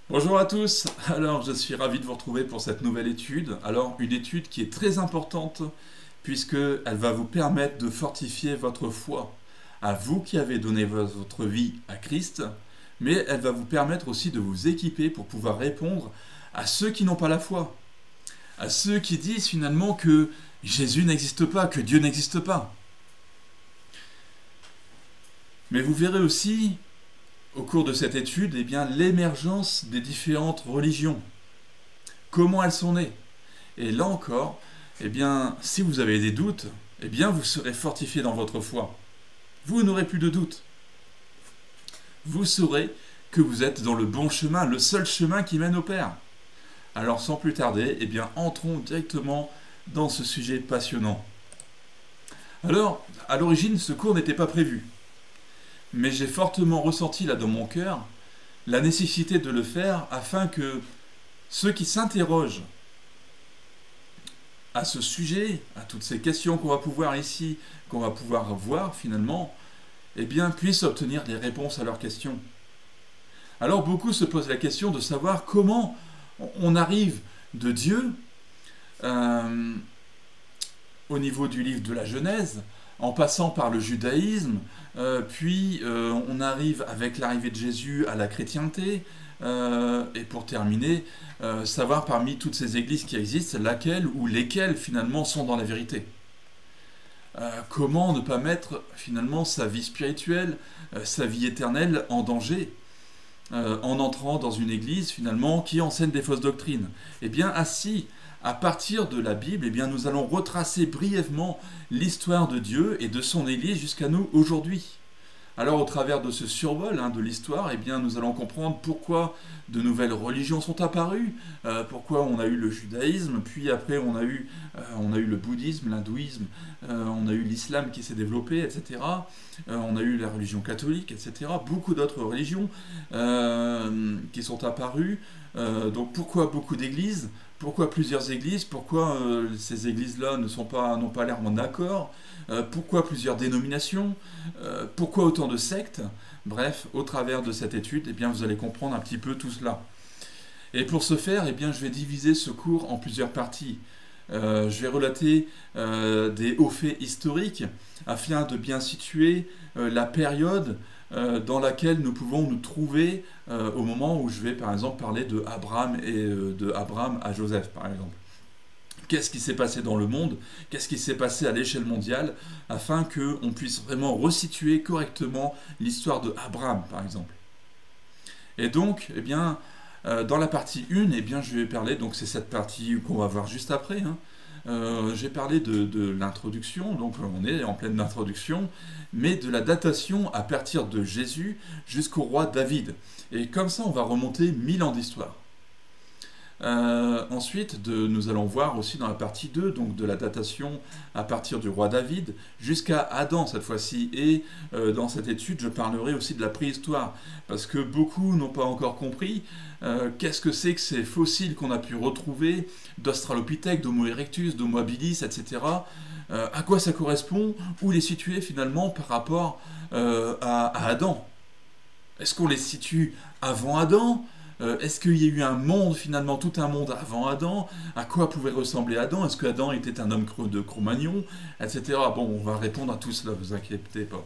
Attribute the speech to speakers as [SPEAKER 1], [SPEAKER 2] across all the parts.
[SPEAKER 1] Bonjour à tous, alors je suis ravi de vous retrouver pour cette nouvelle étude. Alors une étude qui est très importante puisqu'elle va vous permettre de fortifier votre foi à vous qui avez donné votre vie à Christ, mais elle va vous permettre aussi de vous équiper pour pouvoir répondre à ceux qui n'ont pas la foi, à ceux qui disent finalement que Jésus n'existe pas, que Dieu n'existe pas. Mais vous verrez aussi au cours de cette étude l'émergence des différentes religions, comment elles sont nées. Et là encore, si vous avez des doutes, vous serez fortifié dans votre foi. Vous n'aurez plus de doute. Vous saurez que vous êtes dans le bon chemin, le seul chemin qui mène au Père. Alors sans plus tarder, entrons directement dans ce sujet passionnant. Alors, à l'origine, ce cours n'était pas prévu. Mais j'ai fortement ressenti là dans mon cœur la nécessité de le faire afin que ceux qui s'interrogent à ce sujet, à toutes ces questions qu'on va pouvoir ici, qu'on va pouvoir voir finalement, puissent obtenir des réponses à leurs questions. Alors beaucoup se posent la question de savoir comment on arrive de Dieu au niveau du livre de la Genèse, en passant par le judaïsme, puis on arrive avec l'arrivée de Jésus à la chrétienté, et pour terminer, savoir parmi toutes ces églises qui existent, laquelle ou lesquelles finalement sont dans la vérité. Comment ne pas mettre finalement sa vie spirituelle, sa vie éternelle en danger en entrant dans une église finalement qui enseigne des fausses doctrines. Ainsi, à partir de la Bible, nous allons retracer brièvement l'histoire de Dieu et de son Église jusqu'à nous aujourd'hui. Alors au travers de ce survol de l'histoire, nous allons comprendre pourquoi de nouvelles religions sont apparues, pourquoi on a eu le judaïsme, puis après on a eu le bouddhisme, l'hindouisme, on a eu l'islam qui s'est développé, etc. On a eu la religion catholique, etc. Beaucoup d'autres religions qui sont apparues. Donc pourquoi beaucoup d'églises? Pourquoi plusieurs églises? Pourquoi ces églises-là n'ont pas l'air en accord? Pourquoi plusieurs dénominations? Pourquoi autant de sectes? Bref, au travers de cette étude, vous allez comprendre un petit peu tout cela. Et pour ce faire, je vais diviser ce cours en plusieurs parties. Je vais relater des hauts faits historiques afin de bien situer la période dans laquelle nous pouvons nous trouver au moment où je vais par exemple parler de Abraham et de Abraham à Joseph par exemple. Qu'est-ce qui s'est passé dans le monde? Qu'est-ce qui s'est passé à l'échelle mondiale afin qu'on puisse vraiment resituer correctement l'histoire de Abraham par exemple. Et donc, dans la partie 1, je vais parler, donc c'est cette partie qu'on va voir juste après, j'ai parlé de l'introduction, donc on est en pleine introduction, mais de la datation à partir de Jésus jusqu'au roi David. Et comme ça, on va remonter 1000 ans d'histoire. Ensuite, nous allons voir aussi dans la partie 2, donc de la datation à partir du roi David jusqu'à Adam cette fois-ci. Et dans cette étude, je parlerai aussi de la préhistoire, parce que beaucoup n'ont pas encore compris qu'est-ce que c'est que ces fossiles qu'on a pu retrouver d'Australopithèque, d'Homo erectus, d'Homo habilis, etc. À quoi ça correspond? Où les situer finalement par rapport à Adam? Est-ce qu'on les situe avant Adam? Est-ce qu'il y a eu un monde, finalement, tout un monde avant Adam? À quoi pouvait ressembler Adam? Est-ce que Adam était un homme de Cro-Magnon? Etc. Bon, on va répondre à tout cela, vous inquiétez pas.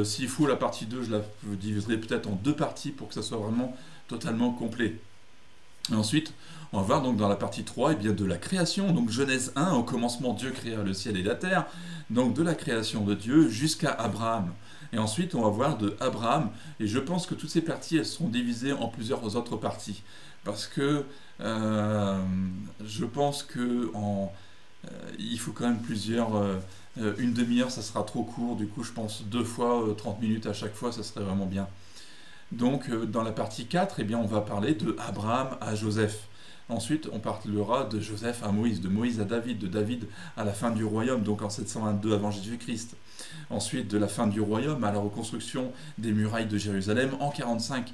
[SPEAKER 1] S'il faut la partie 2, je la diviserai peut-être en deux parties pour que ça soit vraiment totalement complet. Et ensuite, on va voir donc dans la partie 3 de la création, donc Genèse 1, au commencement Dieu créa le ciel et la terre, donc de la création de Dieu jusqu'à Abraham. Et ensuite, on va voir de Abraham, et je pense que toutes ces parties, elles seront divisées en plusieurs autres parties. Parce que je pense que il faut quand même une demi-heure, ça sera trop court, du coup je pense 2 fois 30 minutes à chaque fois, ça serait vraiment bien. Donc dans la partie 4, on va parler de Abraham à Joseph. Ensuite, on parlera de Joseph à Moïse, de Moïse à David, de David à la fin du royaume, donc en 722 avant Jésus-Christ. Ensuite, de la fin du royaume à la reconstruction des murailles de Jérusalem en 445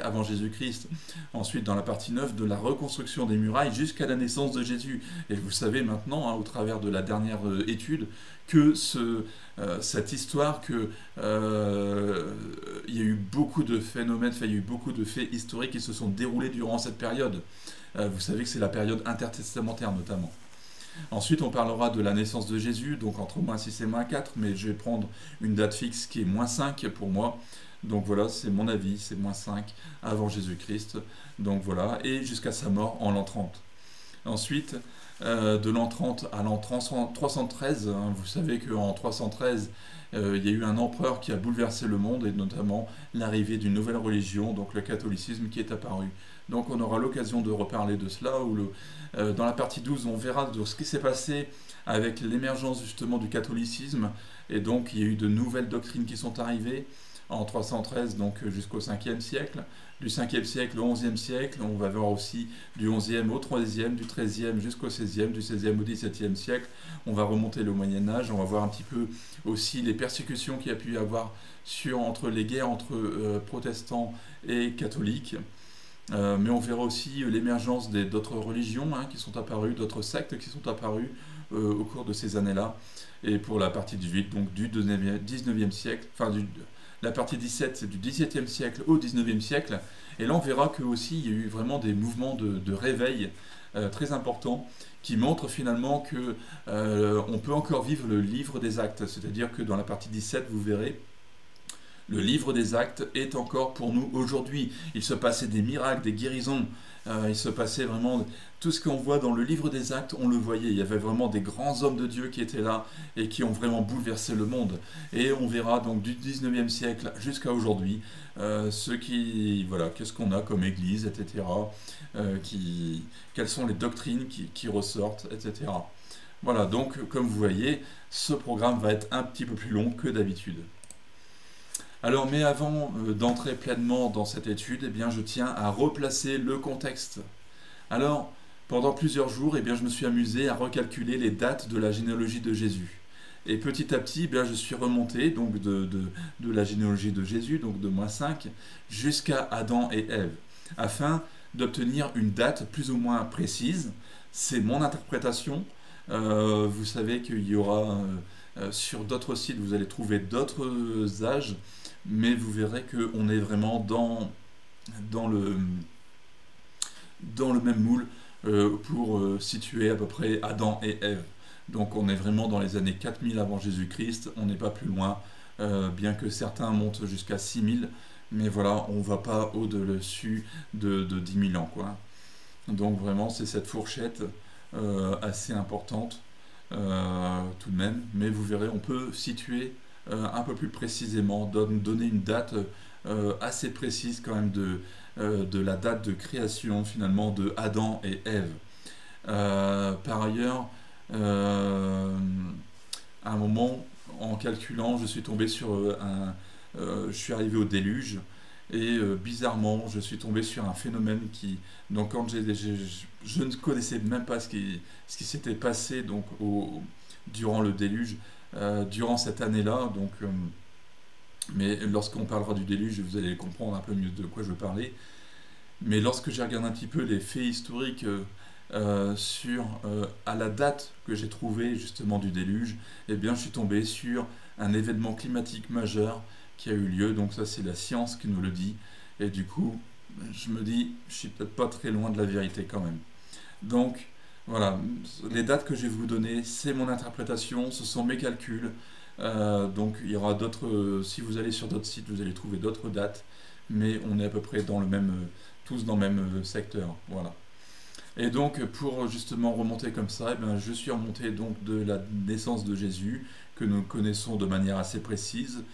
[SPEAKER 1] avant Jésus-Christ. Ensuite, dans la partie 9, de la reconstruction des murailles jusqu'à la naissance de Jésus. Et vous savez maintenant, au travers de la dernière étude, que cette histoire, il y a eu beaucoup de phénomènes, il y a eu beaucoup de faits historiques qui se sont déroulés durant cette période. Vous savez que c'est la période intertestamentaire notamment. Ensuite, on parlera de la naissance de Jésus, donc entre -6 et -4, mais je vais prendre une date fixe qui est -5 pour moi. Donc voilà, c'est mon avis, c'est -5 avant Jésus-Christ. Donc voilà, et jusqu'à sa mort en l'an 30. Ensuite, de l'an 30 à l'an 313, hein, vous savez qu'en 313, il y a eu un empereur qui a bouleversé le monde, et notamment l'arrivée d'une nouvelle religion, donc le catholicisme, qui est apparu. Donc on aura l'occasion de reparler de cela, dans la partie 12, on verra de ce qui s'est passé avec l'émergence justement du catholicisme, et donc il y a eu de nouvelles doctrines qui sont arrivées en 313, donc jusqu'au 5e siècle. Du 5e siècle au 11e siècle, on va voir aussi du 11e au 3e, du 13e jusqu'au 16e, du 16e au 17e siècle. On va remonter le Moyen-Âge, on va voir un petit peu aussi les persécutions qu'il y a pu y avoir entre les guerres entre protestants et catholiques. Mais on verra aussi l'émergence d'autres religions qui sont apparues, d'autres sectes qui sont apparues au cours de ces années-là. Et pour la partie 18, donc du 19e siècle, la partie 17, c'est du 17e siècle au 19e siècle. Et là, on verra que aussi il y a eu vraiment des mouvements de réveil très importants qui montrent finalement que on peut encore vivre le livre des actes. C'est-à-dire que dans la partie 17, vous verrez, le livre des actes est encore pour nous aujourd'hui. Il se passait des miracles, des guérisons. Il se passait vraiment tout ce qu'on voit dans le livre des actes, on le voyait. Il y avait vraiment des grands hommes de Dieu qui étaient là et qui ont vraiment bouleversé le monde. Et on verra donc du 19e siècle jusqu'à aujourd'hui qu'est-ce qu'on a comme église, etc. Quelles sont les doctrines qui ressortent, etc. Voilà, donc comme vous voyez, ce programme va être un petit peu plus long que d'habitude. Alors, mais avant d'entrer pleinement dans cette étude, eh bien, je tiens à replacer le contexte. Alors, pendant plusieurs jours, eh bien, je me suis amusé à recalculer les dates de la généalogie de Jésus. Et petit à petit, eh bien, je suis remonté donc de la généalogie de Jésus, donc de -5, jusqu'à Adam et Ève, afin d'obtenir une date plus ou moins précise. C'est mon interprétation. Vous savez qu'il y aura sur d'autres sites, vous allez trouver d'autres âges, mais vous verrez qu'on est vraiment dans le même moule pour situer à peu près Adam et Ève. Donc on est vraiment dans les années 4000 avant Jésus-Christ, on n'est pas plus loin, bien que certains montent jusqu'à 6000, mais voilà, on ne va pas au-dessus de 10 000 ans, quoi. Donc vraiment, c'est cette fourchette assez importante, tout de même, mais vous verrez, on peut situer un peu plus précisément, donner une date assez précise quand même de la date de création finalement de Adam et Ève. Par ailleurs, à un moment, en calculant, je suis tombé sur je suis arrivé au déluge, et bizarrement, je suis tombé sur un phénomène donc quand je ne connaissais même pas ce qui s'était passé donc durant le déluge, durant cette année-là, donc, mais lorsqu'on parlera du déluge, vous allez comprendre un peu mieux de quoi je veux parler. Mais lorsque j'ai regardé un petit peu les faits historiques à la date que j'ai trouvée justement du déluge, eh bien je suis tombé sur un événement climatique majeur qui a eu lieu, donc ça c'est la science qui nous le dit, et du coup je me dis, je suis peut-être pas très loin de la vérité quand même. Donc voilà, les dates que je vais vous donner, c'est mon interprétation, ce sont mes calculs, donc il y aura d'autres, si vous allez sur d'autres sites, vous allez trouver d'autres dates, mais on est à peu près dans le même, tous dans le même secteur, voilà. Et donc pour justement remonter comme ça, eh bien, je suis remonté donc de la naissance de Jésus, que nous connaissons de manière assez précise,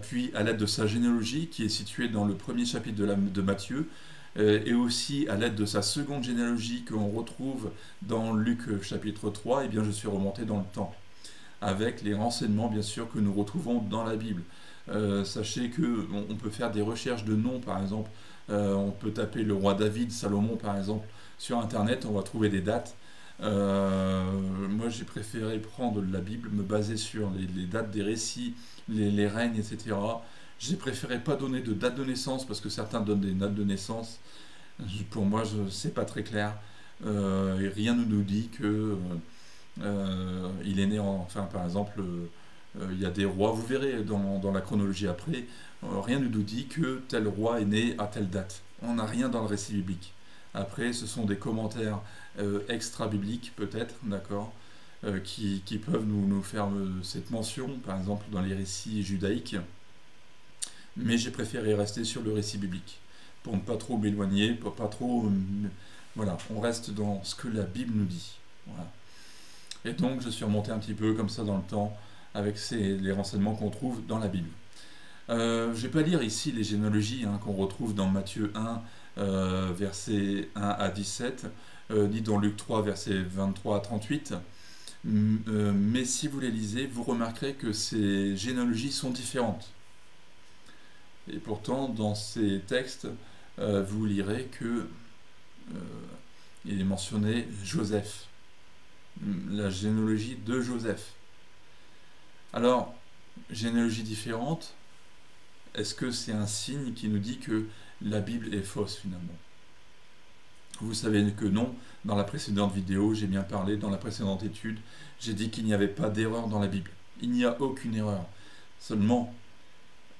[SPEAKER 1] puis à l'aide de sa généalogie qui est située dans le premier chapitre de Matthieu, et aussi à l'aide de sa seconde généalogie qu'on retrouve dans Luc chapitre 3, eh bien je suis remonté dans le temps, avec les renseignements bien sûr que nous retrouvons dans la Bible. Sachez qu'on peut faire des recherches de noms, par exemple, on peut taper le roi David, Salomon par exemple, sur internet, on va trouver des dates. Moi, j'ai préféré prendre la Bible, me baser sur les dates des récits, les règnes, etc. J'ai préféré pas donner de date de naissance parce que certains donnent des dates de naissance. Pour moi, c'est pas très clair. Et rien ne nous dit que il est né enfin, par exemple, il y a des rois, vous verrez dans la chronologie après, rien ne nous dit que tel roi est né à telle date. On n'a rien dans le récit biblique. Après, ce sont des commentaires extra-bibliques, peut-être, d'accord, qui peuvent nous faire cette mention, par exemple, dans les récits judaïques. Mais j'ai préféré rester sur le récit biblique, pour ne pas trop m'éloigner, pour pas trop... voilà, on reste dans ce que la Bible nous dit. Voilà. Et donc, je suis remonté un petit peu comme ça dans le temps, avec les renseignements qu'on trouve dans la Bible. Je ne vais pas lire ici les généalogies qu'on retrouve dans Matthieu 1, versets 1 à 17, ni dans Luc 3, versets 23 à 38. Mais si vous les lisez, vous remarquerez que ces généalogies sont différentes. Et pourtant, dans ces textes, vous lirez que il est mentionné Joseph, la généalogie de Joseph. Alors, généalogie différente, est-ce que c'est un signe qui nous dit que la Bible est fausse finalement? Vous savez que non. Dans la précédente vidéo, j'ai bien parlé, dans la précédente étude, j'ai dit qu'il n'y avait pas d'erreur dans la Bible. Il n'y a aucune erreur. Seulement,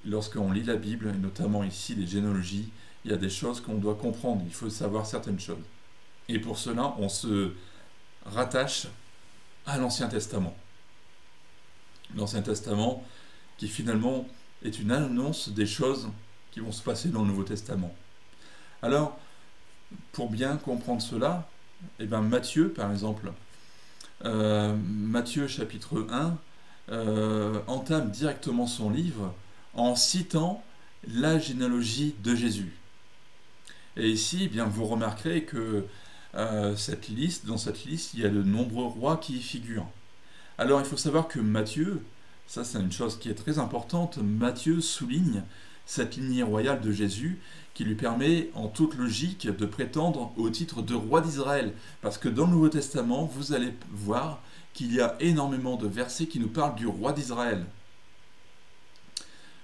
[SPEAKER 1] lorsqu'on lit la Bible, et notamment ici les généalogies, il y a des choses qu'on doit comprendre. Il faut savoir certaines choses. Et pour cela, on se rattache à l'Ancien Testament. L'Ancien Testament qui finalement est une annonce des choses qui vont se passer dans le Nouveau Testament. Alors, pour bien comprendre cela, Matthieu, par exemple, Matthieu chapitre 1, entame directement son livre en citant la généalogie de Jésus. Et ici, vous remarquerez que dans cette liste, il y a de nombreux rois qui y figurent. Alors, il faut savoir que Matthieu, ça c'est une chose qui est très importante, Matthieu souligne cette lignée royale de Jésus qui lui permet, en toute logique, de prétendre au titre de roi d'Israël. Parce que dans le Nouveau Testament, vous allez voir qu'il y a énormément de versets qui nous parlent du roi d'Israël.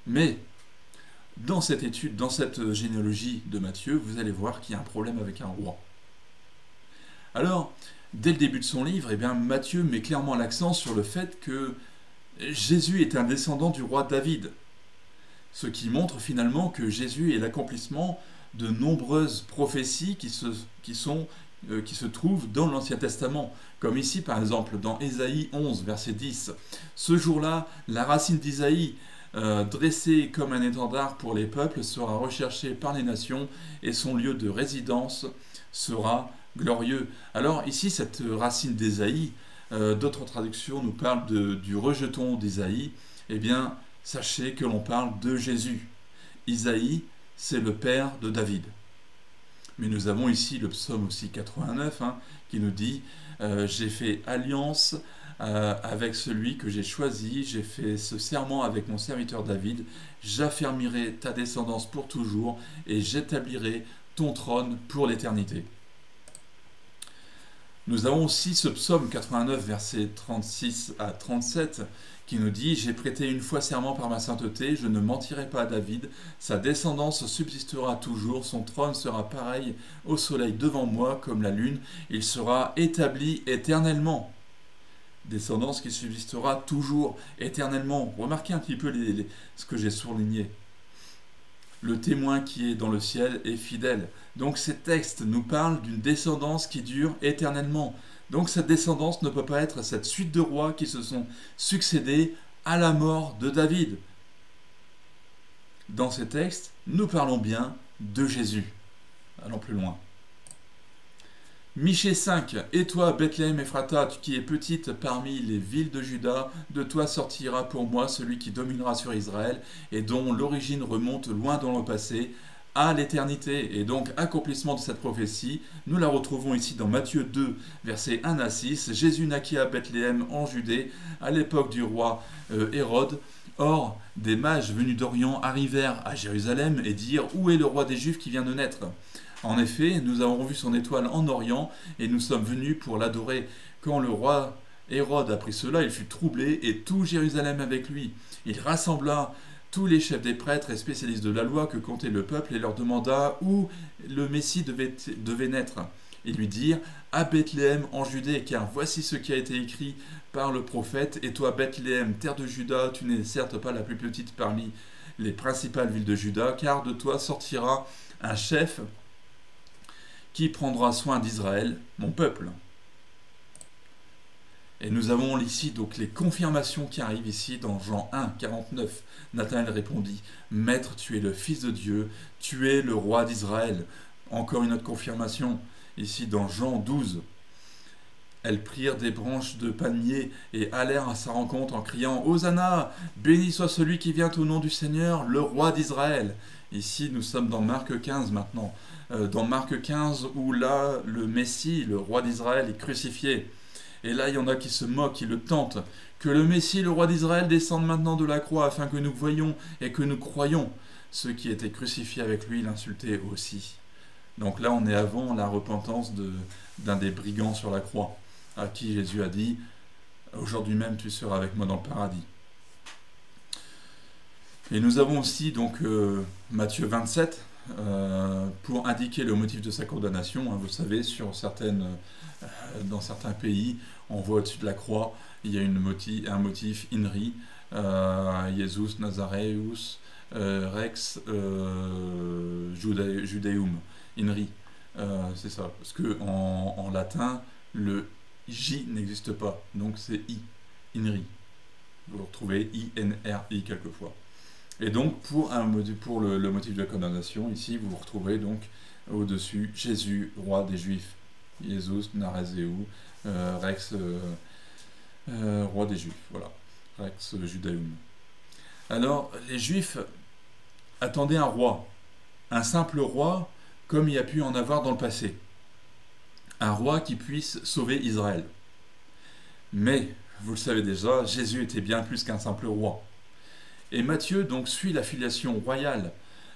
[SPEAKER 1] Mais, dans cette étude, dans cette généalogie de Matthieu, vous allez voir qu'il y a un problème avec un roi. Alors, dès le début de son livre, Matthieu met clairement l'accent sur le fait que Jésus est un descendant du roi David. Ce qui montre finalement que Jésus est l'accomplissement de nombreuses prophéties qui se trouvent dans l'Ancien Testament. Comme ici, par exemple, dans Ésaïe 11, verset 10. Ce jour-là, la racine d'Isaïe, dressée comme un étendard pour les peuples, sera recherchée par les nations et son lieu de résidence sera glorieux. Alors ici, cette racine d'Ésaïe, d'autres traductions nous parlent du rejeton d'Isaïe. Sachez que l'on parle de Jésus. Isaïe, c'est le père de David. Mais nous avons ici le psaume aussi 89 qui nous dit j'ai fait alliance avec celui que j'ai choisi, j'ai fait ce serment avec mon serviteur David, j'affermirai ta descendance pour toujours et j'établirai ton trône pour l'éternité. Nous avons aussi ce psaume 89, versets 36 à 37, qui nous dit « J'ai prêté une fois serment par ma sainteté, je ne mentirai pas à David, sa descendance subsistera toujours, son trône sera pareil au soleil devant moi comme la lune, il sera établi éternellement. » Descendance qui subsistera toujours, éternellement. Remarquez un petit peu ce que j'ai souligné. Le témoin qui est dans le ciel est fidèle. Donc ces textes nous parlent d'une descendance qui dure éternellement. Donc cette descendance ne peut pas être cette suite de rois qui se sont succédés à la mort de David. Dans ces textes, nous parlons bien de Jésus. Allons plus loin. Michée 5. Et toi, Bethléem Ephrata, qui es petite parmi les villes de Juda, de toi sortira pour moi celui qui dominera sur Israël et dont l'origine remonte loin dans le passé, à l'éternité. Et donc, accomplissement de cette prophétie, nous la retrouvons ici dans Matthieu 2, versets 1 à 6. Jésus naquit à Bethléem en Judée, à l'époque du roi Hérode, Or, des mages venus d'Orient arrivèrent à Jérusalem et dirent: Où est le roi des Juifs qui vient de naître? En effet, nous avons vu son étoile en Orient et nous sommes venus pour l'adorer. Quand le roi Hérode apprit cela, il fut troublé et tout Jérusalem avec lui. Il rassembla tous les chefs des prêtres et spécialistes de la loi que comptait le peuple et leur demanda où le Messie devait naître. Ils lui dirent: À Bethléem en Judée, car voici ce qui a été écrit par le prophète. Et toi, Bethléem, terre de Juda, tu n'es certes pas la plus petite parmi les principales villes de Juda, car de toi sortira un chef qui prendra soin d'Israël, mon peuple. Et nous avons ici donc les confirmations qui arrivent ici dans Jean 1, 49. Nathanaël répondit: Maître, tu es le Fils de Dieu, tu es le roi d'Israël. Encore une autre confirmation ici dans Jean 12. Elles prirent des branches de palmier et allèrent à sa rencontre en criant: Hosanna, béni soit celui qui vient au nom du Seigneur, le roi d'Israël. Ici, nous sommes dans Marc 15 maintenant. Dans Marc 15, où là, le Messie, le roi d'Israël, est crucifié. Et là, il y en a qui se moquent, qui le tentent. Que le Messie, le roi d'Israël, descende maintenant de la croix, afin que nous voyions et que nous croyions. Ceux qui étaient crucifiés avec lui l'insultaient aussi. Donc là, on est avant la repentance d'un des brigands sur la croix, à qui Jésus a dit: Aujourd'hui même, tu seras avec moi dans le paradis. Et nous avons aussi donc Matthieu 27, pour indiquer le motif de sa condamnation. Vous savez, dans certains pays, on voit au-dessus de la croix, il y a un motif INRI, Jesus Nazareus Rex Judaeum, INRI. C'est ça, parce que en latin, le J n'existe pas, donc c'est I, INRI. Vous retrouvez INRI quelquefois. Et donc, pour le motif de condamnation, ici, vous retrouverez donc au-dessus Jésus, roi des Juifs. Jesus Narazeu, Rex, roi des Juifs. Voilà, Rex Judaeum. Alors, les Juifs attendaient un roi, un simple roi, comme il y a pu en avoir dans le passé. Un roi qui puisse sauver Israël. Mais, vous le savez déjà, Jésus était bien plus qu'un simple roi. Et Matthieu donc suit la filiation royale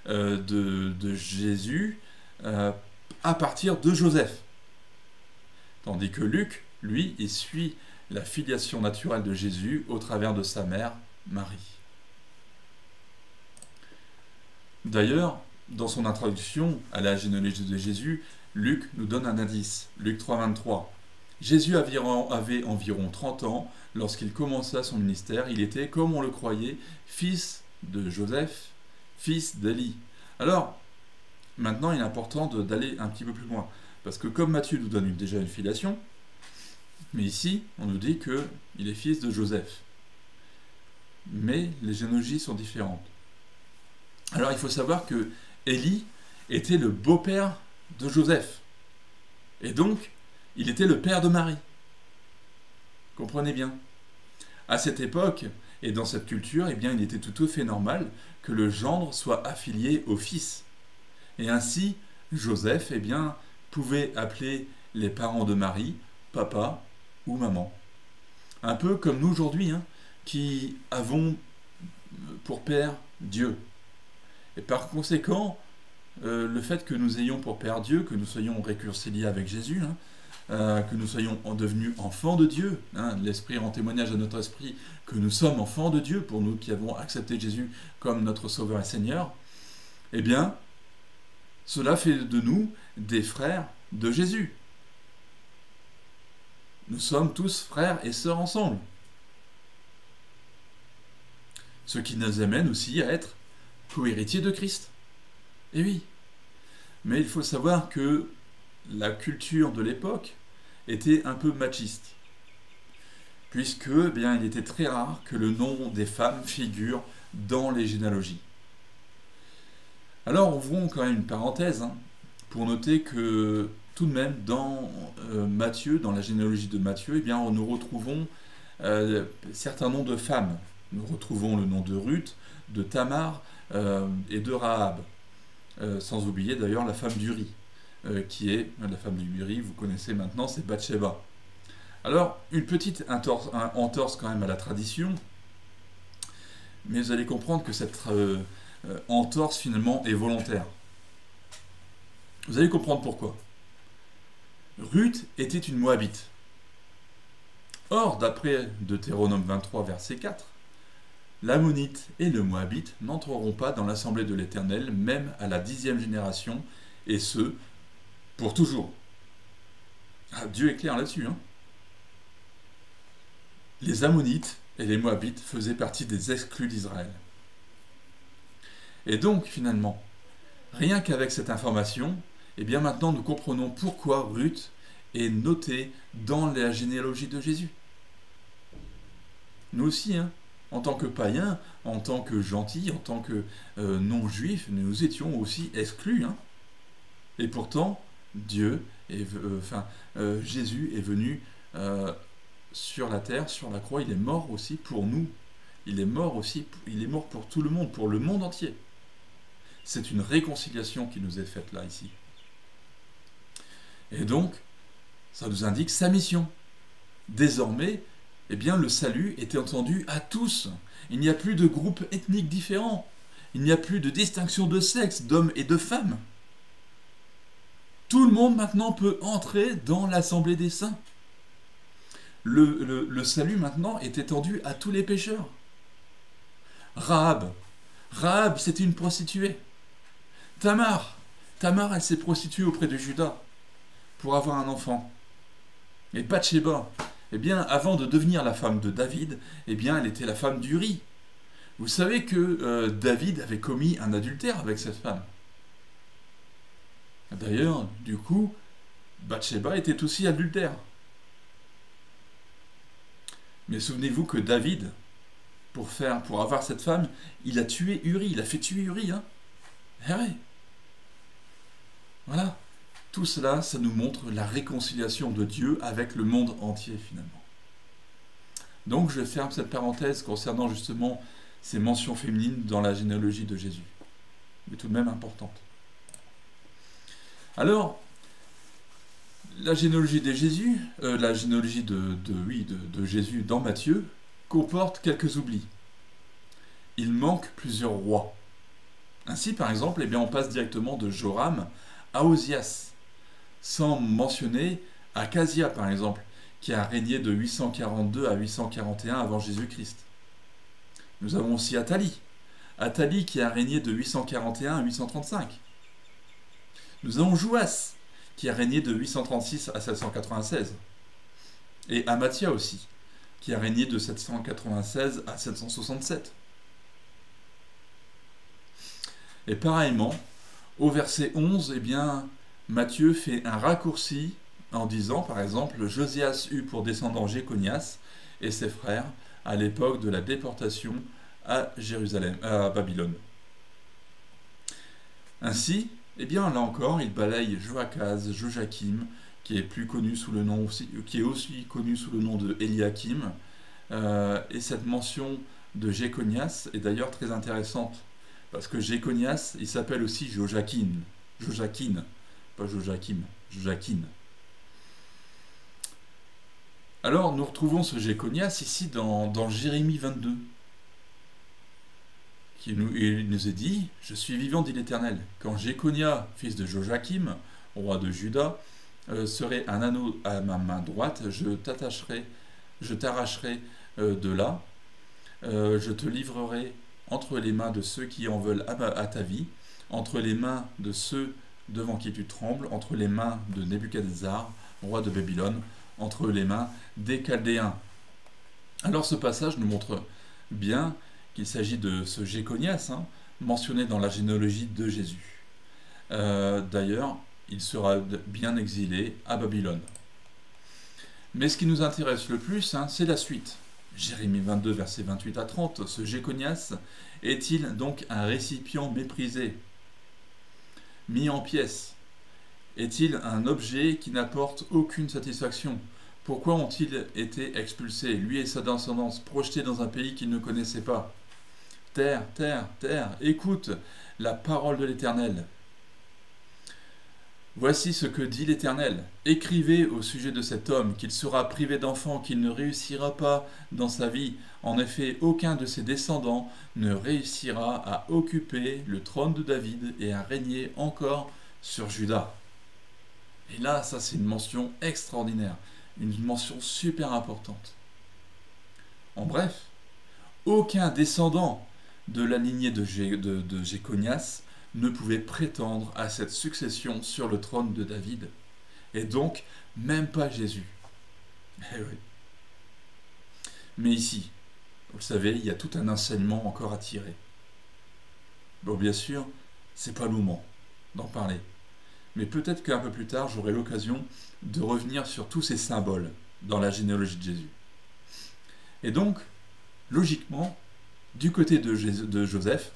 [SPEAKER 1] de Jésus à partir de Joseph. Tandis que Luc, lui, il suit la filiation naturelle de Jésus au travers de sa mère, Marie. D'ailleurs, dans son introduction à la généalogie de Jésus, Luc nous donne un indice. Luc 3, 23. Jésus avait environ 30 ans lorsqu'il commença son ministère. Il était, comme on le croyait, fils de Joseph, fils d'Élie. Alors, maintenant, il est important d'aller un petit peu plus loin. Parce que comme Matthieu nous donne déjà une filiation, mais ici, on nous dit qu'il est fils de Joseph. Mais les généalogies sont différentes. Alors, il faut savoir que Élie était le beau-père de Joseph. Et donc, il était le père de Marie. Comprenez bien. À cette époque, et dans cette culture, eh bien, il était tout à fait normal que le gendre soit affilié au fils. Et ainsi, Joseph, eh bien, pouvait appeler les parents de Marie papa ou maman. Un peu comme nous aujourd'hui, qui avons pour père Dieu. Et par conséquent, le fait que nous ayons pour père Dieu, que nous soyons réconciliés avec Jésus, que nous soyons devenus enfants de Dieu, l'Esprit rend témoignage à notre esprit que nous sommes enfants de Dieu, pour nous qui avons accepté Jésus comme notre Sauveur et Seigneur, eh bien, cela fait de nous des frères de Jésus. Nous sommes tous frères et sœurs ensemble. Ce qui nous amène aussi à être co-héritiers de Christ. Eh oui. Mais il faut savoir que la culture de l'époque était un peu machiste, puisque bien, il était très rare que le nom des femmes figure dans les généalogies. Alors, ouvrons quand même une parenthèse, pour noter que tout de même, dans Matthieu, dans la généalogie de Matthieu, eh bien, nous retrouvons certains noms de femmes. Nous retrouvons le nom de Ruth, de Tamar et de Rahab. Sans oublier d'ailleurs la femme d'Uri, qui est la femme d'Uri, vous connaissez maintenant, c'est Bathsheba. Alors, une petite entorse quand même à la tradition, Mais vous allez comprendre que cette entorse finalement est volontaire. Vous allez comprendre pourquoi. Ruth était une Moabite. Or, d'après Deutéronome 23, verset 4, l'Ammonite et le Moabite n'entreront pas dans l'assemblée de l'Éternel, même à la 10e génération, et ce, pour toujours. Ah, Dieu est clair là-dessus. Hein. Les Ammonites et les Moabites faisaient partie des exclus d'Israël. Et donc, finalement, rien qu'avec cette information, eh bien maintenant nous comprenons pourquoi Ruth est notée dans la généalogie de Jésus. Nous aussi, hein, en tant que païens, en tant que gentils, en tant que non-juifs, nous étions aussi exclus. Hein. Et pourtant, Jésus est venu sur la terre, sur la croix, il est mort aussi pour nous. Il est mort aussi, il est mort pour tout le monde, pour le monde entier. C'est une réconciliation qui nous est faite là, ici. Et donc, ça nous indique sa mission. Désormais, eh bien, le salut est étendu à tous. Il n'y a plus de groupes ethniques différents. Il n'y a plus de distinction de sexe, d'hommes et de femmes. Tout le monde maintenant peut entrer dans l'assemblée des saints. Le salut maintenant est étendu à tous les pécheurs. Rahab, c'était une prostituée. Tamar, elle s'est prostituée auprès de Judas pour avoir un enfant. Et Bathsheba, eh bien, avant de devenir la femme de David, eh bien, elle était la femme d'Uri. Vous savez que David avait commis un adultère avec cette femme. D'ailleurs, du coup, Bathsheba était aussi adultère. Mais souvenez-vous que David, pour avoir cette femme, il a tué Uri, il a fait tuer Uri. Hein. Eh ouais. Voilà. Tout cela, ça nous montre la réconciliation de Dieu avec le monde entier, finalement. Donc, je ferme cette parenthèse concernant justement ces mentions féminines dans la généalogie de Jésus. Mais tout de même importante. Alors, la généalogie de Jésus, de Jésus dans Matthieu, comporte quelques oublis. Il manque plusieurs rois. Ainsi, par exemple, eh bien, on passe directement de Joram à Osias, sans mentionner Acasia, par exemple, qui a régné de 842 à 841 avant Jésus-Christ. Nous avons aussi Athalie qui a régné de 841 à 835. Nous avons Joas, qui a régné de 836 à 796. Et Amathia aussi, qui a régné de 796 à 767. Et pareillement, au verset 11, eh bien, Matthieu fait un raccourci en disant, par exemple, Josias eut pour descendant Jéconias et ses frères à l'époque de la déportation à Babylone. Ainsi, eh bien, là encore, il balaye Joachaz, Joachim, qui est aussi connu sous le nom de Eliakim, et cette mention de Jéconias est d'ailleurs très intéressante, parce que Jéconias, il s'appelle aussi Joachim, pas Joachim, Joachim. Alors, nous retrouvons ce Jéconias ici dans Jérémie 22. Il nous est dit, je suis vivant, dit l'Éternel. Quand Jéconia, fils de Joachim, roi de Juda, serait un anneau à ma main droite, je t'arracherai de là, je te livrerai entre les mains de ceux qui en veulent à ta vie, entre les mains de ceux devant qui tu trembles, entre les mains de Nebuchadnezzar, roi de Babylone, entre les mains des Chaldéens. Alors ce passage nous montre bien qu'il s'agit de ce Jéconias, mentionné dans la généalogie de Jésus. D'ailleurs, il sera bien exilé à Babylone. Mais ce qui nous intéresse le plus, c'est la suite. Jérémie 22, versets 28 à 30, ce Jéconias est-il donc un récipient méprisé, mis en pièces? Est-il un objet qui n'apporte aucune satisfaction? Pourquoi ont-ils été expulsés, lui et sa descendance, projetés dans un pays qu'ils ne connaissaient pas? Terre, terre, terre, écoute la parole de l'Éternel. Voici ce que dit l'Éternel. Écrivez au sujet de cet homme qu'il sera privé d'enfants, qu'il ne réussira pas dans sa vie. En effet, aucun de ses descendants ne réussira à occuper le trône de David et à régner encore sur Juda. Et là, ça c'est une mention extraordinaire, une mention super importante. En bref, aucun descendant de la lignée de Jéconias ne pouvait prétendre à cette succession sur le trône de David. Et donc, même pas Jésus. Eh oui. Mais ici, vous le savez, il y a tout un enseignement encore à tirer. Bon, bien sûr, c'est pas le moment d'en parler. Mais peut-être qu'un peu plus tard, j'aurai l'occasion de revenir sur tous ces symboles dans la généalogie de Jésus. Et donc, logiquement, du côté de Joseph,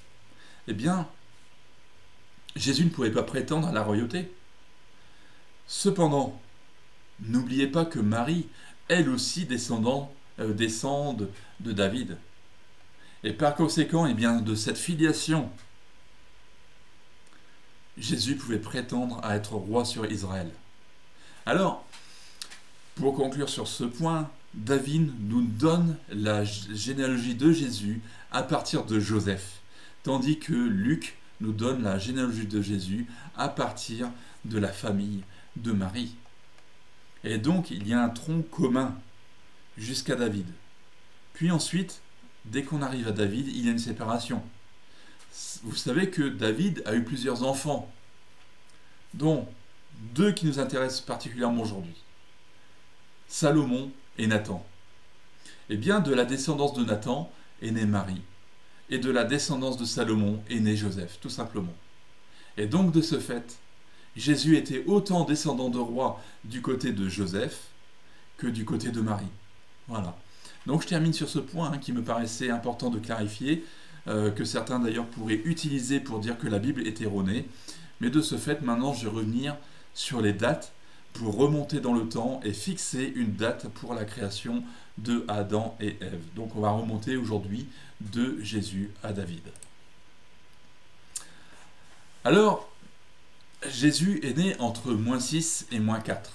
[SPEAKER 1] eh bien, Jésus ne pouvait pas prétendre à la royauté. Cependant, n'oubliez pas que Marie, elle aussi descend de David. Et par conséquent, eh bien, de cette filiation, Jésus pouvait prétendre à être roi sur Israël. Alors, pour conclure sur ce point, David nous donne la généalogie de Jésus à partir de Joseph, tandis que Luc nous donne la généalogie de Jésus à partir de la famille de Marie. Et donc, il y a un tronc commun jusqu'à David. Puis ensuite, dès qu'on arrive à David, il y a une séparation. Vous savez que David a eu plusieurs enfants, dont deux qui nous intéressent particulièrement aujourd'hui. Salomon et Nathan. Eh bien, de la descendance de Nathan est née Marie, et de la descendance de Salomon est né Joseph, tout simplement. Et donc, de ce fait, Jésus était autant descendant de roi du côté de Joseph que du côté de Marie. Voilà. Donc, je termine sur ce point qui me paraissait important de clarifier, que certains d'ailleurs pourraient utiliser pour dire que la Bible est erronée. Mais de ce fait, maintenant, je vais revenir sur les dates pour remonter dans le temps et fixer une date pour la création de Adam et Ève. Donc on va remonter aujourd'hui de Jésus à David. Alors, Jésus est né entre -6 et -4.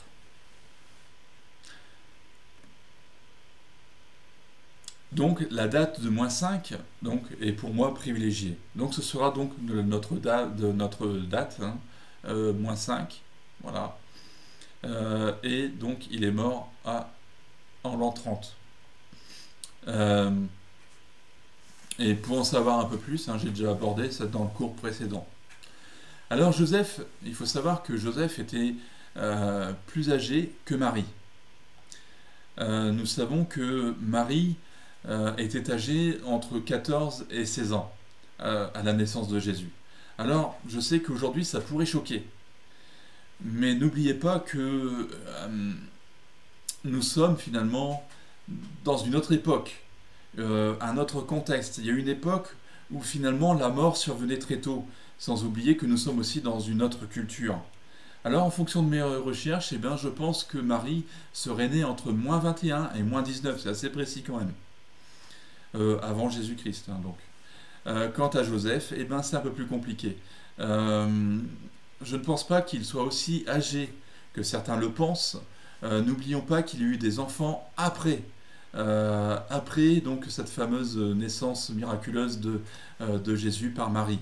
[SPEAKER 1] Donc la date de -5 donc, est pour moi privilégiée. Donc ce sera donc notre date, hein, -5, voilà. Et donc il est mort en l'an 30. Et pour en savoir un peu plus, hein, j'ai déjà abordé ça dans le cours précédent. Alors Joseph, il faut savoir que Joseph était plus âgé que Marie. Nous savons que Marie était âgée entre 14 et 16 ans à la naissance de Jésus. Alors je sais qu'aujourd'hui ça pourrait choquer. Mais n'oubliez pas que nous sommes finalement dans une autre époque, un autre contexte. Il y a une époque où finalement la mort survenait très tôt, sans oublier que nous sommes aussi dans une autre culture. Alors en fonction de mes recherches, eh bien, je pense que Marie serait née entre -21 et -19, c'est assez précis quand même, avant Jésus-Christ. Hein, donc. Quant à Joseph, eh ben, c'est un peu plus compliqué. Je ne pense pas qu'il soit aussi âgé que certains le pensent. N'oublions pas qu'il y a eu des enfants après donc cette fameuse naissance miraculeuse de Jésus par Marie.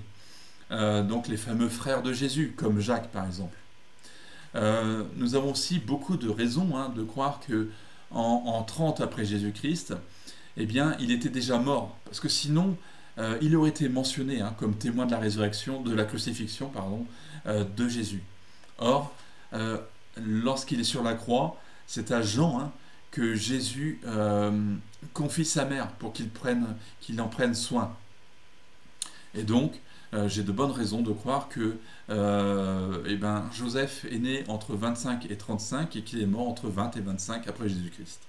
[SPEAKER 1] Donc les fameux frères de Jésus, comme Jacques par exemple. Nous avons aussi beaucoup de raisons de croire que en 30 après Jésus-Christ, eh bien, il était déjà mort, parce que sinon il aurait été mentionné comme témoin de la résurrection, de la crucifixion, de Jésus. Or, lorsqu'il est sur la croix, c'est à Jean que Jésus confie sa mère pour qu'il en prenne soin. Et donc, j'ai de bonnes raisons de croire que Joseph est né entre 25 et 35 et qu'il est mort entre 20 et 25 après Jésus-Christ.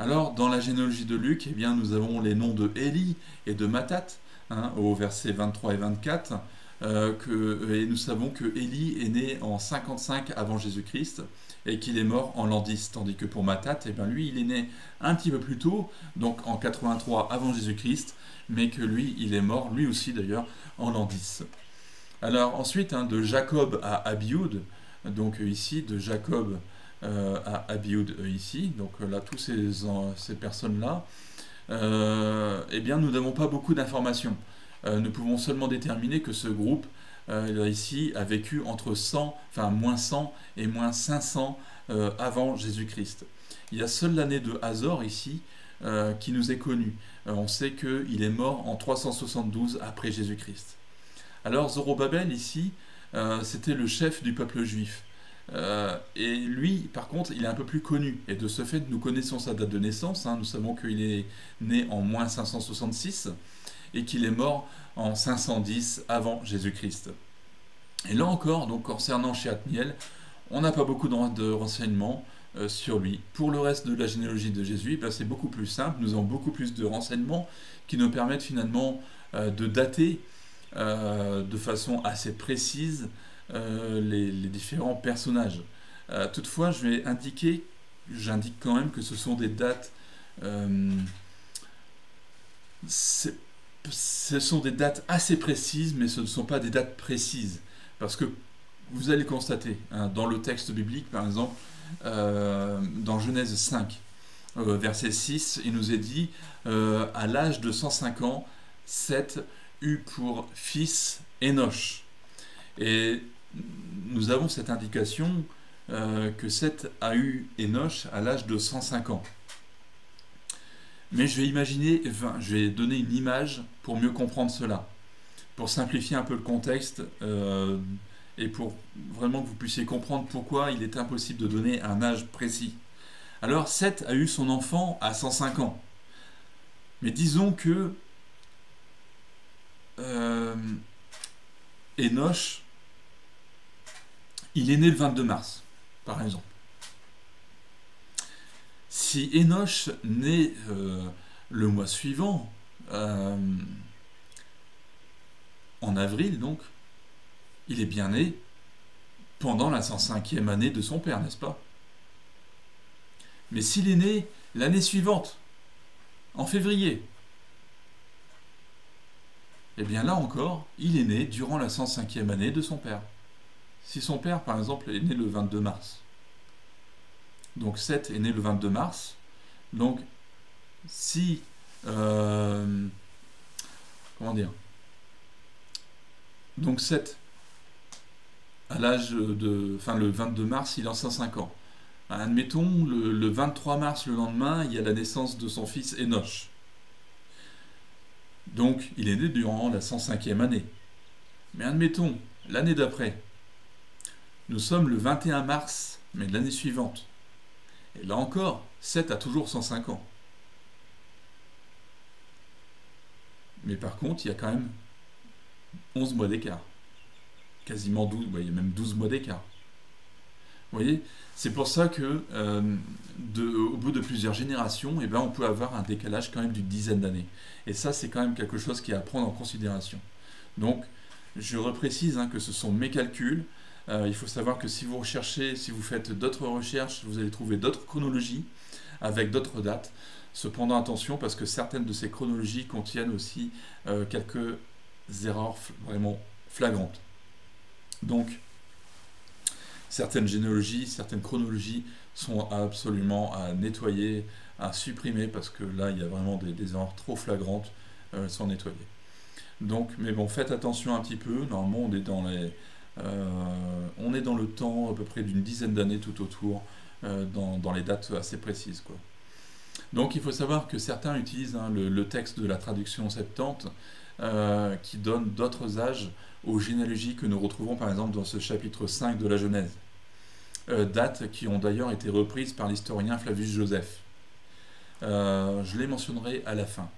[SPEAKER 1] Alors, dans la généalogie de Luc, eh bien, nous avons les noms de Élie et de Mathat, au verset 23 et 24, et nous savons que Élie est né en 55 avant Jésus-Christ et qu'il est mort en l'an 10, tandis que pour Mathat, eh bien, lui, il est né un petit peu plus tôt, donc en 83 avant Jésus-Christ, mais que lui, il est mort, lui aussi d'ailleurs, en l'an 10. Alors ensuite, hein, de Jacob à Abioud, donc ici, de Jacob à Abioud ici, donc là, tous ces personnes-là, eh bien, nous n'avons pas beaucoup d'informations. Nous pouvons seulement déterminer que ce groupe, ici, a vécu entre 100, enfin, moins 100 et moins 500 avant Jésus-Christ. Il y a seule l'année de Hazor ici qui nous est connue. On sait qu'il est mort en 372 après Jésus-Christ. Alors Zorobabel ici, c'était le chef du peuple juif. Et lui, par contre, il est un peu plus connu. Et de ce fait, nous connaissons sa date de naissance. Hein. Nous savons qu'il est né en moins 566 et qu'il est mort en 510 avant Jésus-Christ. Et là encore, donc concernant Shealtiel, on n'a pas beaucoup de renseignements sur lui. Pour le reste de la généalogie de Jésus, ben, c'est beaucoup plus simple. Nous avons beaucoup plus de renseignements qui nous permettent finalement de dater de façon assez précise les différents personnages. Toutefois, j'indique quand même que ce sont des dates, ce sont des dates assez précises, mais ce ne sont pas des dates précises. Parce que vous allez constater, hein, dans le texte biblique, par exemple, dans Genèse 5, verset 6, il nous est dit, à l'âge de 105 ans, Seth eut pour fils Énoch. Et nous avons cette indication que Seth a eu Énoch à l'âge de 105 ans. Mais je vais donner une image pour mieux comprendre cela, pour simplifier un peu le contexte et pour vraiment que vous puissiez comprendre pourquoi il est impossible de donner un âge précis. Alors Seth a eu son enfant à 105 ans. Mais disons que Énoch, il est né le 22 mars, par exemple. Si Énoch naît le mois suivant, en avril donc, il est bien né pendant la 105e année de son père, n'est-ce pas? Mais s'il est né l'année suivante, en février, eh bien là encore, il est né durant la 105e année de son père. Si son père, par exemple, est né le 22 mars, donc Seth est né le 22 mars, donc si... comment dire? Donc Seth, à l'âge de... Enfin, le 22 mars, il a 105 ans. Admettons, le 23 mars, le lendemain, il y a la naissance de son fils Énoch. Donc, il est né durant la 105e année. Mais admettons, l'année d'après, nous sommes le 21 mars, mais de l'année suivante. Et là encore, Seth a toujours 105 ans. Mais par contre, il y a quand même 11 mois d'écart. Quasiment 12, il y a même 12 mois d'écart. Vous voyez, c'est pour ça que au bout de plusieurs générations, eh ben, on peut avoir un décalage quand même d'une dizaine d'années. Et ça, c'est quand même quelque chose qui est à prendre en considération. Donc, je reprécise que ce sont mes calculs. Il faut savoir que si vous recherchez, si vous faites d'autres recherches, vous allez trouver d'autres chronologies avec d'autres dates. Cependant, attention, parce que certaines de ces chronologies contiennent aussi quelques erreurs vraiment flagrantes. Donc, certaines généalogies, certaines chronologies sont absolument à nettoyer, à supprimer, parce que là, il y a vraiment des erreurs trop flagrantes, sont nettoyées. Donc, mais bon, faites attention un petit peu. Normalement, on est dans le temps à peu près d'une dizaine d'années tout autour, dans les dates assez précises, quoi. Donc, il faut savoir que certains utilisent le texte de la traduction Septante, qui donne d'autres âges aux généalogies que nous retrouvons par exemple dans ce chapitre 5 de la Genèse. Dates qui ont d'ailleurs été reprises par l'historien Flavius Joseph. Je les mentionnerai à la fin.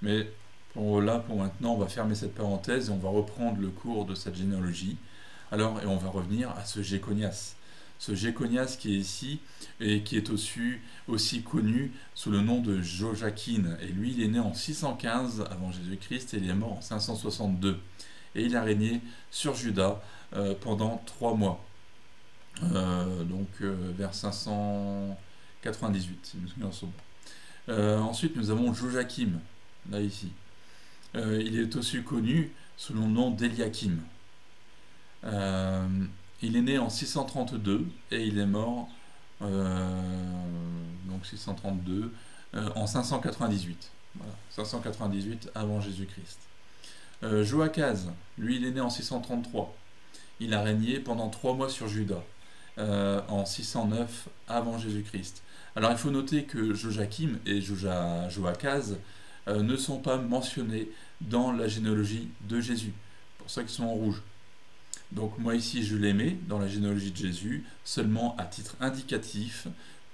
[SPEAKER 1] Mais pour maintenant, on va fermer cette parenthèse et on va reprendre le cours de cette généalogie. Alors, et on va revenir à ce Jéconias. Ce Jéconias qui est ici et qui est aussi connu sous le nom de Joachim. Et lui, il est né en 615 avant Jésus-Christ et il est mort en 562. Et il a régné sur Juda pendant 3 mois. Vers 598, si mes souvenirs sont bons. Ensuite, nous avons Joachim, là ici. Il est aussi connu sous le nom d'Eliakim. Euh, il est né en 632 et il est mort donc 632 en 598. Voilà, 598 avant Jésus-Christ. Joachaz, lui, il est né en 633. Il a régné pendant 3 mois sur Juda, en 609 avant Jésus-Christ. Alors il faut noter que Joachim et Joachaz ne sont pas mentionnés dans la généalogie de Jésus. C'est pour ça qu'ils sont en rouge. Donc moi ici je les mets dans la généalogie de Jésus seulement à titre indicatif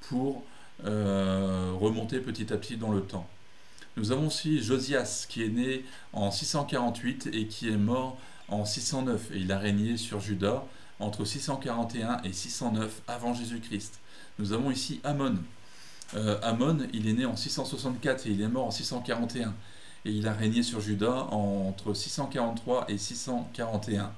[SPEAKER 1] pour remonter petit à petit dans le temps. Nous avons aussi Josias qui est né en 648 et qui est mort en 609 et il a régné sur Juda entre 641 et 609 avant Jésus-Christ. Nous avons ici Amon. Amon, il est né en 664 et il est mort en 641 et il a régné sur Juda entre 643 et 641.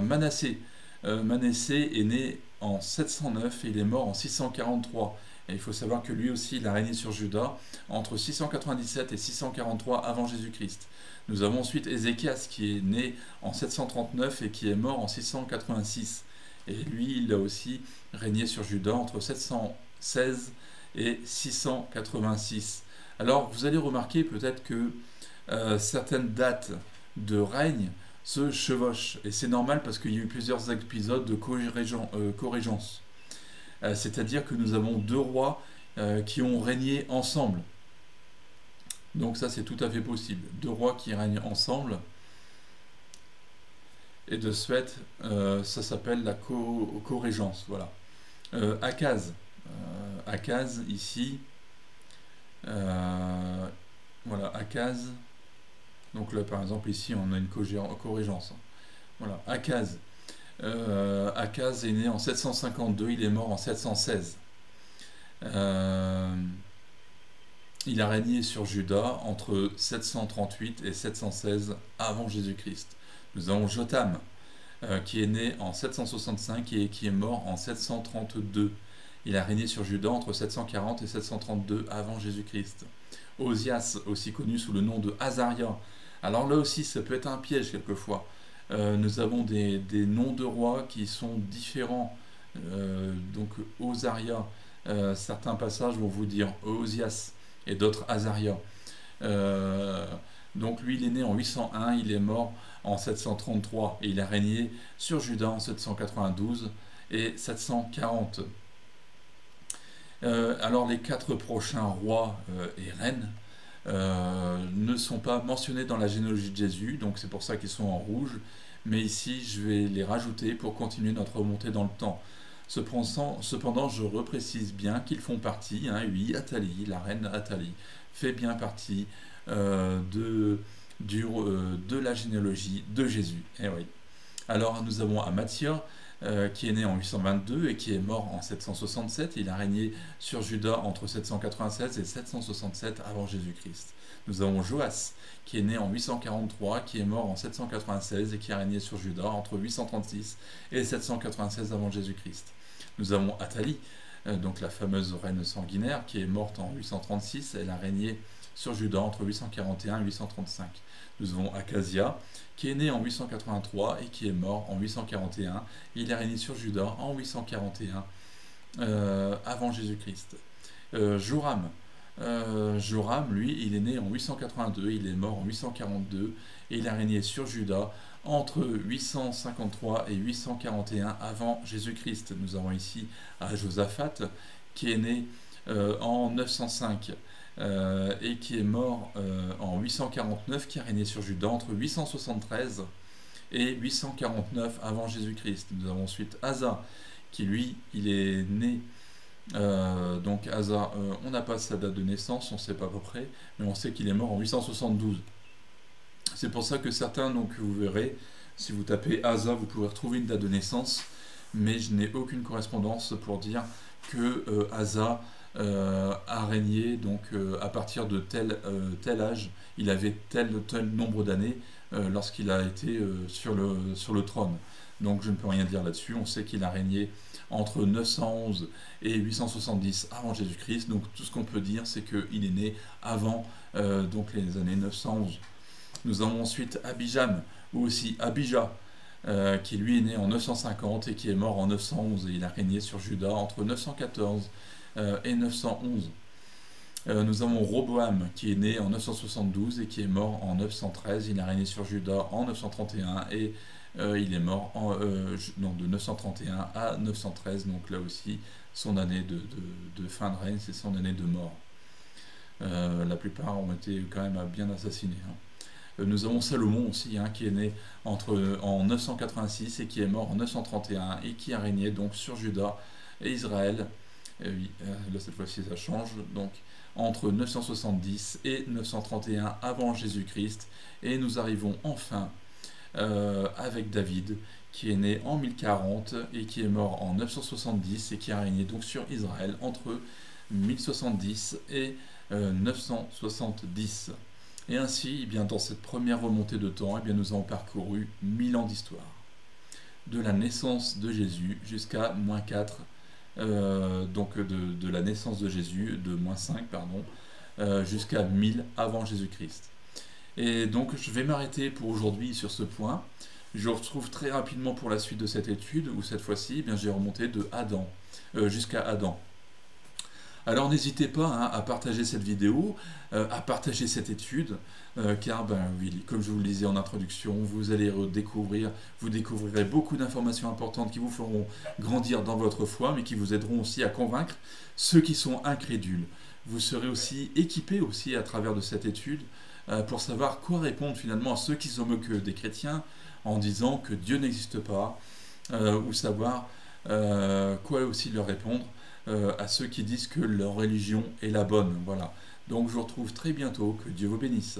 [SPEAKER 1] Manassé. Manassé est né en 709 et il est mort en 643. Et il faut savoir que lui aussi, il a régné sur Juda entre 697 et 643 avant Jésus-Christ. Nous avons ensuite Ézéchias qui est né en 739 et qui est mort en 686. Et lui, il a aussi régné sur Juda entre 716 et 686. Alors, vous allez remarquer peut-être que certaines dates de règne se chevauchent. Et c'est normal parce qu'il y a eu plusieurs épisodes de corrégence. C'est-à-dire que nous avons 2 rois qui ont régné ensemble. Donc ça c'est tout à fait possible. 2 rois qui règnent ensemble. Et de ce fait, ça s'appelle la corrégence. Voilà. Akaz. Akaz ici. Voilà, Akaz. Donc là par exemple ici on a une corrégence. Voilà, Akaz. Akaz est né en 752, il est mort en 716. Il a régné sur Juda entre 738 et 716 avant Jésus-Christ. Nous avons Jotham, qui est né en 765 et qui est mort en 732. Il a régné sur Juda entre 740 et 732 avant Jésus-Christ. Osias, aussi connu sous le nom de Azaria. Alors là aussi, ça peut être un piège quelquefois. Nous avons des noms de rois qui sont différents. Donc Osaria, certains passages vont vous dire Osias et d'autres Azaria. Donc lui il est né en 801, il est mort en 733 et il a régné sur Juda en 792 et 740. Alors les 4 prochains rois et reines ne sont pas mentionnés dans la généalogie de Jésus, donc c'est pour ça qu'ils sont en rouge, mais ici je vais les rajouter pour continuer notre remontée dans le temps. Cependant, je reprécise bien qu'ils font partie, oui, Athalie, la reine Athalie, fait bien partie de la généalogie de Jésus. Et oui. Alors nous avons Amathia, qui est né en 822 et qui est mort en 767. Il a régné sur Juda entre 796 et 767 avant Jésus-Christ. Nous avons Joas, qui est né en 843, qui est mort en 796 et qui a régné sur Juda entre 836 et 796 avant Jésus-Christ. Nous avons Athalie, donc la fameuse reine sanguinaire, qui est morte en 836. Elle a régné sur Juda entre 841 et 835. Nous avons Acasia, qui est né en 883 et qui est mort en 841. Il a régné sur Juda en 841 avant Jésus-Christ. Joram, lui, il est né en 882, il est mort en 842 et il a régné sur Juda entre 853 et 841 avant Jésus-Christ. Nous avons ici Josaphat, qui est né en 905 et qui est mort en 849, qui a régné sur Juda entre 873 et 849 avant Jésus-Christ. Nous avons ensuite Asa, qui lui, il est né, donc Asa, on n'a pas sa date de naissance, on ne sait pas à peu près, mais on sait qu'il est mort en 872. C'est pour ça que certains, donc vous verrez, si vous tapez Asa, vous pouvez retrouver une date de naissance, mais je n'ai aucune correspondance pour dire que Asa a régné donc à partir de tel âge, il avait tel nombre d'années lorsqu'il a été sur le trône. Donc je ne peux rien dire là-dessus. On sait qu'il a régné entre 911 et 870 avant Jésus-Christ. Donc tout ce qu'on peut dire, c'est qu'il est né avant donc les années 911. Nous avons ensuite Abijam, ou aussi Abijah. qui lui est né en 950 et qui est mort en 911. Et il a régné sur Juda entre 914 et 911. Nous avons Roboam qui est né en 972 et qui est mort en 913. Il a régné sur Juda en 931 et il est mort de 931 à 913. Donc là aussi, son année de fin de règne, c'est son année de mort. La plupart ont été quand même bien assassinés. Nous avons Salomon aussi, qui est né en 986 et qui est mort en 931 et qui a régné donc sur Juda et Israël. Et oui, là cette fois-ci ça change, donc entre 970 et 931 avant Jésus-Christ. Et nous arrivons enfin avec David, qui est né en 1040 et qui est mort en 970 et qui a régné donc sur Israël entre 1070 et 970. Et ainsi, bien, dans cette première remontée de temps, nous avons parcouru 1000 ans d'histoire. De la naissance de Jésus jusqu'à moins 4, donc de la naissance de Jésus, de moins 5, pardon, jusqu'à 1000 avant Jésus-Christ. Et donc je vais m'arrêter pour aujourd'hui sur ce point. Je vous retrouve très rapidement pour la suite de cette étude, où cette fois-ci, j'ai remonté de Adam, jusqu'à Adam. Alors n'hésitez pas à partager cette vidéo, à partager cette étude, car oui, comme je vous le disais en introduction, vous allez vous découvrirez beaucoup d'informations importantes qui vous feront grandir dans votre foi, mais qui vous aideront aussi à convaincre ceux qui sont incrédules. Vous serez aussi équipés aussi à travers de cette étude pour savoir quoi répondre finalement à ceux qui se moquent des chrétiens en disant que Dieu n'existe pas, ou savoir quoi aussi leur répondre à ceux qui disent que leur religion est la bonne. Voilà. Donc je vous retrouve très bientôt. Que Dieu vous bénisse.